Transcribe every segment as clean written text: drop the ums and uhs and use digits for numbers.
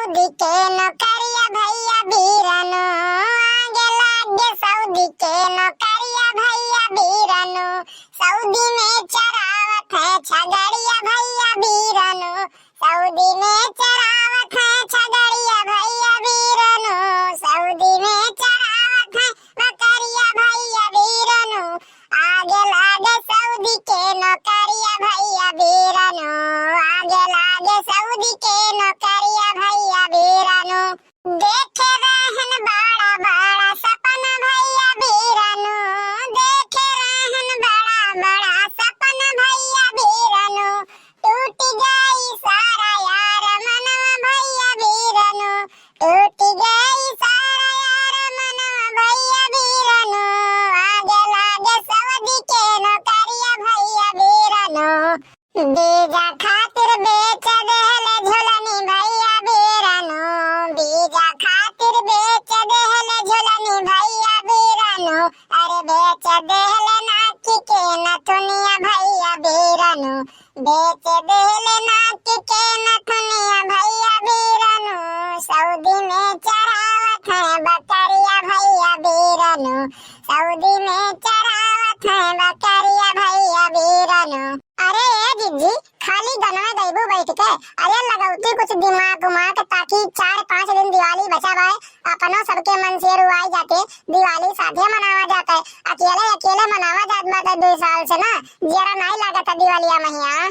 Saudi के नौकरिया भैया बीरनो, आगे लागे सऊदी के नौकरिया भैया बीरनो, सऊदी में चरावत है छगड़िया भैया बीरनो, सऊदी में चरावत है छगड़िया भैया बीरनो, सऊदी में चरावत है बकरिया भैया बीरनो, आगे लागे सऊदी के नौकरिया भैया बीरनो, आगे लागे सऊदी के नौकरिया भैया बीरनो, देखे रहन बड़ा बड़ा सपना भैया बीरनो, देखे रहन बड़ा बड़ा सपना भैया बीरनो, टूट गई सारा यार मनवा भैया बीरनो, टूट गई सारा यार मनवा भैया बीरनो, आगे लागे सऊदी के नौकरिया भैया बीरनो, बीजा खातिर बेच देहले झुलनी भैया बीरनो, बीजा खातिर बेच देहले झुलनी भैया बीरनो, अरे बेच देहले नाकी के नथुनिया भैया बीरनो, बेच देहले नाकी के नथुनिया भैया बीरनो, सऊदी में चरावत है बकरिया भैया बीरनो, सऊदी में चरावत है बकरिया भैया बीरनो। अरे जिज्जी खाली गनवा गईबू बैठ के, अरे लगौती कुछ दिमाग उमाग ताकि 4-5 दिन दिवाली बचा बाय, अपनो सबके मन से रुआई जाते, दिवाली साथे मनावा जाता है, अकेले अकेले मनावा जात बात 2 साल से ना, जरा नहीं लागत है दिवालिया महिया।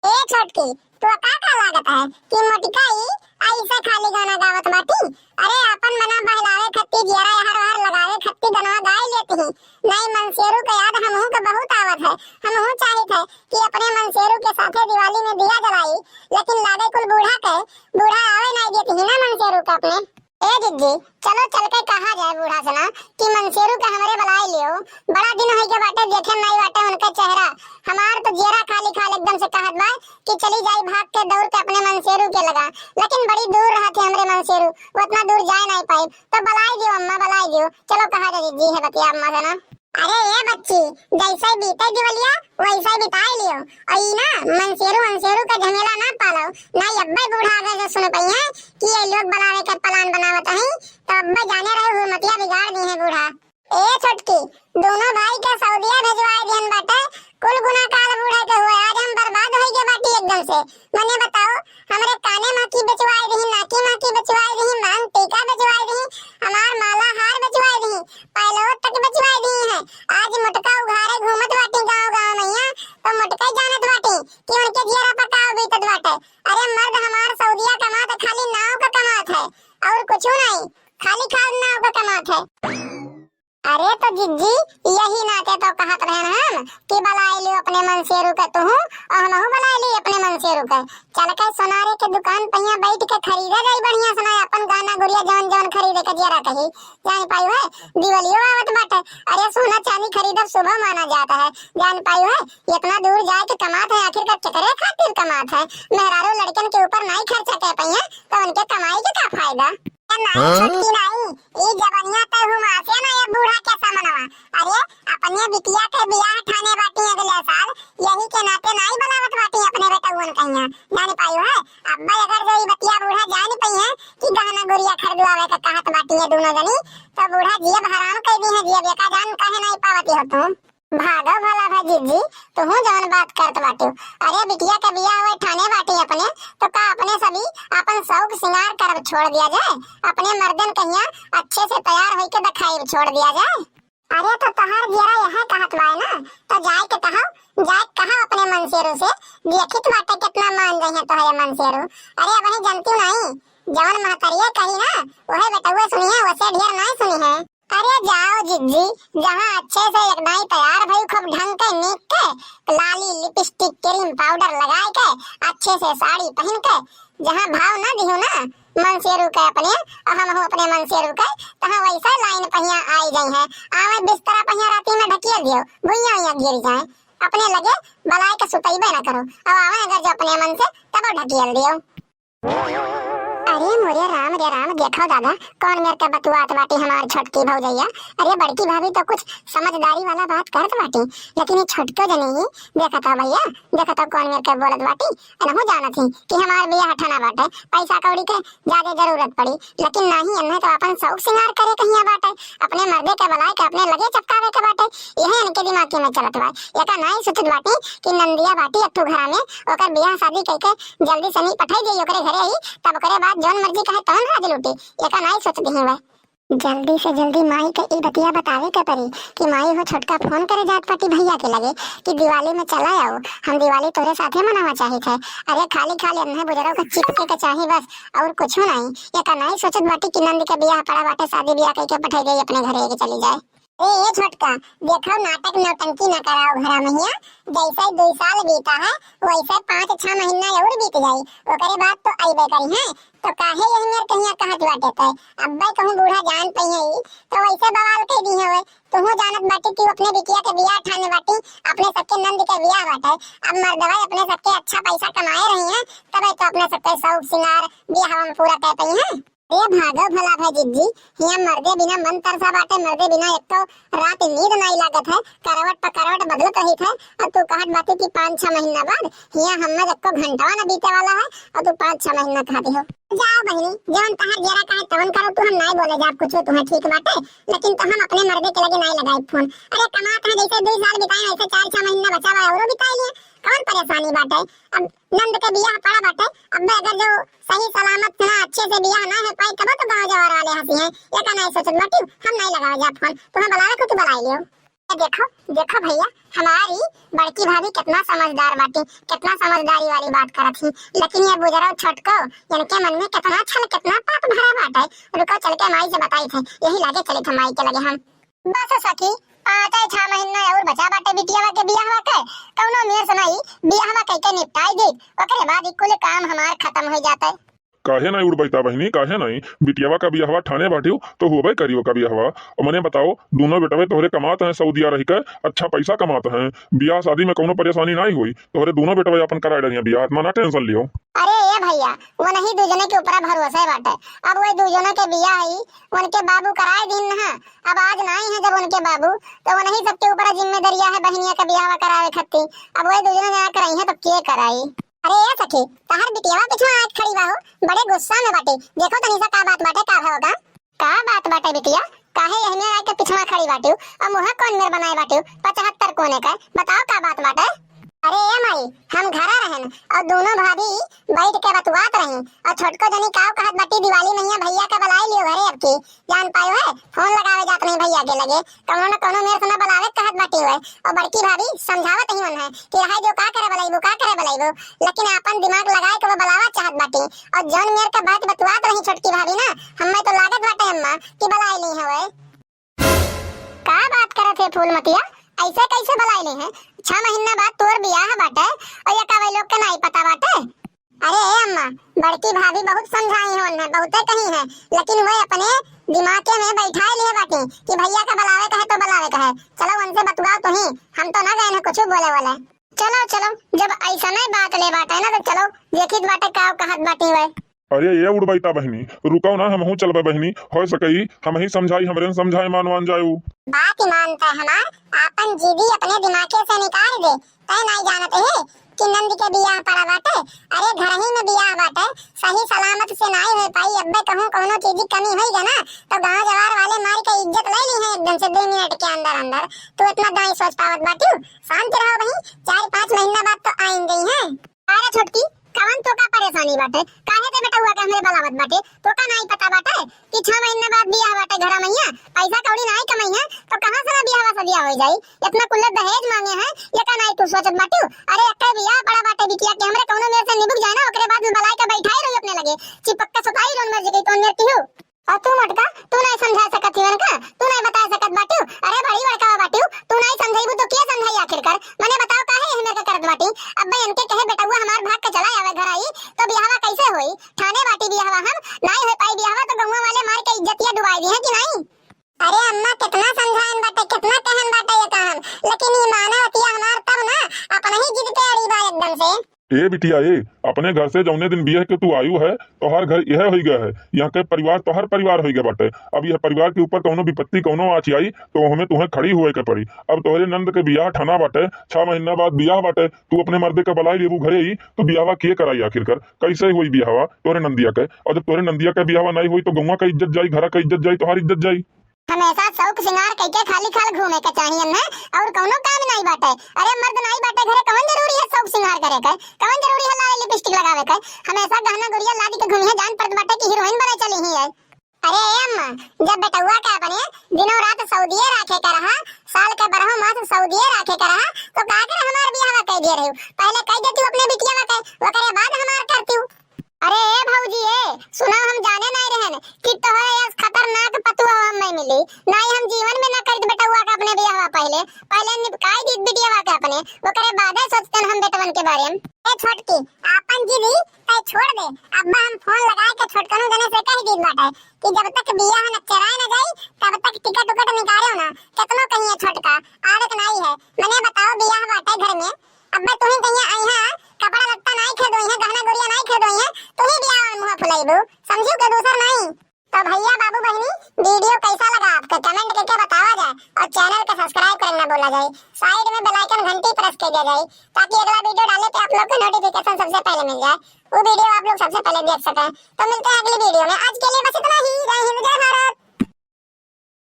ए छोटकी तो का लागत है कि मोटिकाई ऐसे खाली गाना गावत बाटी, अरे अपन मना बहलावे खत्ती जरा हर हर लगावे खत्ती गनवा गाय लेती ही, नहीं मनसेरू का याद हमहू के बहुत आवत है, हमहू चाहत है कि अपने मनसेरू के साथे दिवाली में दिया जलाई, लेकिन लागे कुल बूढ़ा आवे नहीं देती ही ना मनसेरू का अपने। ए जिज्जी चलो चल के कहा जाए बूढ़ा से ना कि मनसेरू के हमरे बुलाई लियो, बड़ा दिन हो के बाटे देखे नहीं बाटे उनका चेहरा, हमार तो जेरा खाली खाल एकदम से कहत बा कि चली जाई भाग के दौड़ के अपने मनसेरू के लगा, लेकिन बड़ी दूर रहते हमरे मनसेरू, वो इतना दूर जा नहीं पाई, तो बुलाई दियो अम्मा बुलाई दियो, चलो कहा जाए जिज्जी है बतिया अम्मा से ना। अरे ये बच्ची जैसे बीते दिवलिया वैसे ही बिताई लियो, और ई ना मनसेरू का झमेला ना पालो, ना अब्बे बूढ़ा आगे से सुन पई है कि ये लोग बनावे के प्लान बनावत हैं, तो अब्बे जाने रहे हुरमतिया बिगाड़ दी है बूढ़ा। ए छोटकी दोनों भाई के सऊदीया भेजवाए दिहन बाटे, कुल गुना काल बूढ़ा के हुए, आज हम बर्बाद होई के बाटी एकदम से। मने बताओ हमरे काने मां की बेचवाए दी, नाकी मां की बेचवाए दी, मांग टीका बेचवाए दी, हमार माला हार बेचवाए दी, पायलोट तक बेचवाए दी है, आज मोटका उघारे घूमत बाटी गांव मैया, तो मोटका जानत बाटी कि उनके जेरा पकाओ बीतत बाटे। अरे मर्द हमार सऊदीया कमात खाली नाव का कमात है और कुछ नहीं, खाली नाव का कमात है। अरे तो जिज्जी यही नाते तो कहत रहन हम कि बुलाई लियो अपने मनसेरू के तू, और हमहू बुलाई ली अपने मनसेरू के, चल के सोनारे के दुकान पे यहाँ बैठ के खरीदे जाई बढ़िया सुना अपन गाना गुड़िया जवन जवन खरीदे के जरा कही जान पाई है, दिवालियो आवत बाटे, अरे सोना चांदी खरीदब शुभ माना जाता है, जान पाई है इतना दूर जाए के कमात है, आखिर का चकरे खातिर कमात है, मेहरारू लड़कन के ऊपर नहीं खर्चा कर पाई है, तो उनके कमाई के क्या फायदा। छुट्टी नहीं ये जवनिया पे हुमासे ना ये बूढ़ा कैसा मनवा, अरे अपने बिटिया के बियाह ठाने बाटी अगले साल, यही के नाते नहीं बनावत बाटी अपने बेटउन कहिया, जान पाई है अब्बा अगर जो बतिया बूढ़ा जान पई है कि गहना गुड़िया खरीदवावे के कहत बाटी है दोनों जनी, तो बूढ़ा जेब हराम कर दी है, जेब का जान काहे नहीं पावती हो तुम। भागो भला भाई जिज्जी तो हूँ जवन बात करत बाटे, अरे बिटिया के बियाह हुए ठाने बाटे अपने, तो का अपने सभी अपन शौक सिंगार कर छोड़ दिया जाए, अपने मर्दन कहिया अच्छे से तैयार होके दिखाई छोड़ दिया जाए। अरे तो तहार जरा यह कहत बाय ना, तो जाए के कहा अपने मनसेरू से, देखित बाटे कितना मान रही है तो है मनसेरू, अरे अब जानती नहीं जवन महतरिया कही ना वही बेटुआ सुनी है, वैसे ढेर नहीं सुनी है। अरे जाओ जिज्जी जहाँ अच्छे से एकदम तैयार भई खूब ढंग के नीक के लाली लिपस्टिक क्रीम पाउडर लगाए के अच्छे से साड़ी पहन के जहाँ भाव ना दिहो ना मनसेरू के अपने, और हम अपने मनसेरू के तहाँ वैसा लाइन पहिया आई गई है, आवे बिस्तरा पहिया राती में ढकिया दियो भुइया गिर जाए, अपने लगे बलाय के सुतईबे ना करो, अब आवे अगर जो अपने मन से तब ढकियल दियो। अरे मोरे राम देखो दादा कौन मेरे के बतुआत बाटी हमार छोटकी भौजैया। अरे बड़की भाभी तो कुछ समझदारी वाला बात करत बाटी, लेकिन ये छोटको जनी ही देखता भैया, देखता कौन मेरे के बोलत बाटी। अनहु जानत ही कि हमार बियाह हठाना बाटे, पैसा कौड़ी के ज्यादा जरूरत पड़ी, लेकिन नहीं अन्हे तो अपन शौक सिंगार करे कहिया बाटे, अपने मर्दे के बुलाए के अपने लगे चपकावे के बाटे। यही इनके दिमाग में चलत बा। एका नहीं सोचत बाटी कि नंदिया बाटी एक ठो घरा में ओकर बियाह शादी कइके जल्दी से नहीं पठाई दे ओकरे घरे ही, तब ओकरे बाद जौन मर्जी कहे तौन राज लूटी। एका नहीं सोचत ही वे। जल्दी से जल्दी माई के ई बतिया बतावे के पड़ी कि माई हो छोटका फोन करे जात पाटी भैया के लगे कि दिवाली में चला आओ, हम दिवाली तोरे साथे मनावा चाहे थे। अरे खाली खाली अन्हे बुजरो का चिपके के चाही बस, और कुछ नहीं। एका नहीं सोचत बाटी कि नंद के बियाह पड़ा बाटे, शादी बियाह कइके पठाई दे अपने घरे के चली जाए। ये छोटका देखो नाटक नौटंकी न कराओ घरा मैया, जैसे 2 साल बीता है वैसे 5-6 महीना और बीत जाई, ओकरे बाद तो आइबे करी है। तो काहे यही मेरे कहिया कहत बाटे ते अब्बे कहूं बूढ़ा जान पई है तो वैसे बवाल कह दी है। तुहू जानत बाटी कि अपने बिटिया के बियाह ठाने बाटी, अपने सबके नंद के बियाह बाटे। अब मर्दवा अपने सबके अच्छा पैसा कमाए रही है, तबे तो अपने सबके शौक सिंगार बियाह में पूरा कर पई है। ये भागो भला भाई जिद्दी, हिया मर्दे बिना मन तरसा बाटे, मर्दे बिना एक तो रात नींद नहीं लागत है, करवट पर करवट बदलत रही है। और तू कहत बाटे कि 5-6 महीना बाद हिया हम्मे एको घंटा न बीते वाला है और तू 5-6 महीना खाती हो। जाओ बहनी जवन तहर जरा कहे तवन करो, तू हम नहीं बोले जाब कुछ तुम्हें ठीक बाटे, लेकिन तो हम अपने मर्दे के लगे नहीं लगाई फोन। अरे कमात है जैसे 2 साल बिताए वैसे 4-6 महीना बचा हुआ और बिताई लिए, कौन परेशानी बाटे। अब नंद के बियाह पड़ा बाटे, अब अगर जो सही सलामत ना अच्छे से बियाह ना है पाई तब तो गांव जवार वाले हंसी हैं। ये का नहीं सोचत बाटी हम नहीं लगावे जा फोन, तुम्हें बुलावे को तो बुला लियो। देखो देखो भैया हमारी बड़की भाभी कितना समझदार बाटी, कितना समझदारी वाली बात करत थी, लेकिन ये बुजरा छोटको इनके मन में कितना छल कितना पाप भरा बाटे। रुको चल के माई से बताई थे, यही लागे चले थे माई के लगे हम। बस सखी 5-6 महीना और बचा बाटे बिटियावा के बियाहवा के, कौनो मेर सुनाई बियाहवा कइके निपटाई दे, ओकरे बाद कुल काम हमार खत्म हो जाता है। काहे नहीं उड़बैता बहनी, काहे नहीं बिटियावा का बियाहवा ठाने बाटियो तो होबे करियो का बियाहवा। और मने बताओ दोनों बेटवे तोहरे कमात हैं सऊदिया रह कर, अच्छा पैसा कमाते हैं, बियाह शादी में कोनो परेशानी नहीं हुई, तोहरे दोनों बेटवे अपन कराए डरिया बियाह, इतना ना टेंशन लियो। अरे ये भैया वो नहीं दूजने के ऊपर भरोसा बाटे, अब वो दूजने के बियाह ही उनके बाबू कराए दिन ना, अब आज नहीं है जब उनके बाबू तो वो नहीं सबके ऊपर जिम्मेदारियां है बहनिया का बियाह करावे खत्ती। अब वो दूजने ना कराई है तो के कराई। अरे ये सखी तहर बिटियावा पिछवा आज खड़ी बा हो, बड़े गुस्सा में बाटे, देखो तनी सा का बात बाटे का होगा। का बात बाटे बिटिया, काहे यही में आके पिछवा खड़ी बाटे और मुहा कौन मेर बनाए बाटे 75 कोने का, बताओ का बात बाटे। अरे ए माई हम घरा रहन और दोनों भाभी बैठ के बतवात रही और छोटको जनी काव कहत बाटी दिवाली मैया भैया का बुलाई लियो घरे, अब की जान पायो है फोन लगावे जात नहीं भैया के लगे, कौनो न कौनो मेरे से बुलावे कहत बाटी हुए। और बड़की भाभी समझावत ही मन है कि रहा जो का करे बुलाईबो का करे बुलाईबो, लेकिन अपन दिमाग लगाए के वो बुलावा चाहत बाटी। और जौन मेरे के बात बतवात रही छोटकी भाभी ना, हमें तो लागत बाटे अम्मा कि बुलाई ली है वे। का बात करत है फूलमतिया, ऐसे कैसे बुलाइले हैं 6 महीना बाद तोर बियाह बाटे और ये का लोग के नहीं पता बाटे। अरे अम्मा बड़की भाभी बहुत समझाई है उन्हें, बहुते कही है, लेकिन वो अपने दिमाग में बैठाए लिए बाटी कि भैया का बुलावे का है तो बुलावे का है, चलो उनसे बतवाओ तो ही, हम तो ना गए कुछ बोले बोले। चलो चलो जब ऐसा नहीं बात ले बाटे ना तो चलो देखित बाटे का कहत बाटी हुए। अरे ये उड़बैता बहनी रुको ना, हम हूँ चलबे बहनी, हो सकई हम ही समझाई हमरे समझाए मान जाए। बात मानता हमार आपन जीदी अपने दिमाग से निकाल दे, तय नहीं जानते है कि नंद के बियाह पड़ा बाटे। अरे घर ही में बियाह बाटे, सही सलामत से नहीं हो पाई, अब्बे कहूं कोनो चीज की कमी होई ना तो गांव जवार वाले मार के इज्जत ले ली है एकदम से 2 मिनट के अंदर अंदर। तो इतना दाई सोच पावत बाटी, शांत रहो भाई, 4-5 महीना बाद तो आएंगे ही हैं। अरे छोटकी कवन तो का परेशानी बाटे, काहे ते बेटा हुआ के हमरे बलावत बाटे, तो का नहीं पता बाटे कि 6 महीना बाद बियाह बाटे घरा मैया, पैसा कौड़ी नहीं कमाई है तो कहां से बियाह सदिया हो जाई, इतना कुल्ले दहेज मांगे हैं ये का नहीं तू सोचत बाटू। अरे अक्के बियाह बड़ा बाटे बिटिया के हमरे कौनो मेरे से निभुक जाए ना, ओकरे बाद में बलाई के बैठाई रही अपने लगे चिपक के सुताई लोन मर जगी कौन मेरती हो। और तू मटका तू नहीं समझा सकत हिवन का, तू नहीं बता सकत बाटू। अरे बड़ी बड़का बाटू तू नहीं समझाईबू तो के समझाई आखिरकार, मने बताओ काहे एहमे के करत बाटी। अब इनके कहे बेटा हुआ हमार भाग के चला आवे घर आई तो बियाहवा कैसे होई, ठाने बाटी बियाहवा हम नहीं हो पाई बियाहवा तो गौवा वाले मार के इज्जतिया डुबाई दी है कि नहीं। अरे अम्मा कितना समझाएं बाटे कितना कहन बाटे ये काम, लेकिन ये मानवतिया हमार तब ना अपना ही जिद पे अड़ी बा एकदम से। ए बिटिया ए, अपने घर से जौने दिन बिया के तू आयु है तो हर घर यह हो गया है। यहाँ के परिवार तो हर परिवार हो गया बाटे। अब यह परिवार के ऊपर कौनो विपत्ति कौनो आँच आई तो हमें तुम्हें खड़ी हुए के पड़ी। अब तोहरे नंद के बियाह ठाना बाटे, 6 महीना बाद बियाह बाटे, तू अपने मर्दे का बलाई लेबू घरे ही तो बियाहवा किए कराई आखिरकार? कैसे हुई बियाहवा तोरे नंदिया के? और जब तोरे नंदिया का बियाहवा नहीं हुई तो गौवा का इज्जत जाई, घर का इज्जत जाई, तुम्हारी इज्जत जाई। हमेशा शौक श्रृंगार करके खाली खाल घूमे के चाहिए ना, और कौनो काम नहीं बाटे। अरे मर्द नहीं बाटे घरे, कौन जरूरी है शौक श्रृंगार करे के? कौन जरूरी है लाल लिपस्टिक लगावे के? हमेशा गहना गुड़िया लादी के घूमी है, जान पड़त बाटे कि हीरोइन बने चली ही है। अरे अम्मा, जब बेटुआ का बने दिनों रात सऊदीए रखे का रहा, साल के 12 मास सऊदीए रखे का रहा, तो का करे हमार बियाह कह दिए रही? पहले कह देती अपने बिटिया के, वो करे बाद हमार करती। अरे ए भौजी ए, सुनो हम जाने नहीं रहन कि तोहरे यस खतरनाक पतुआ हम नहीं मिली, नहीं हम जीवन में ना करत बेटुआ का अपने बियाह पहले पहले निपकाई दी बिटिया के अपने, वो करे बाद सोचतन हम बेटवन के बारे में। ए छोटकी आपन जी दी तय छोड़ दे, अब्बा हम फोन लगाए के छोटकनु जने से कह दी बाटे कि जब तक बियाह न चराए न जाई तब तक टिकट उकट निकालो ना, कितनो कहिए छोटका आदत नहीं है। मने बताओ बियाह बाटे घर में, अब्बा तुही कहिए आई हां कपड़ा लत्ता नहीं खरीदोई है, गहना गुड़िया नहीं खरीदोई है, तुही बियाह में मुंह फुलाइबू, समझियो के दूसर नहीं। तो भैया बाबू बहनी वीडियो कैसा लगा आपको कमेंट करके बतावा जाए, और चैनल को सब्सक्राइब करना बोला जाए, साइड में बेल आइकन घंटी प्रेस कर दिया जाए ताकि अगला वीडियो डाले तो आप लोग को नोटिफिकेशन सबसे पहले मिल जाए, वो वीडियो आप लोग सबसे पहले देख सकें। तो मिलते हैं अगली वीडियो में, आज के लिए बस इतना ही। जय हिंद जय भारत।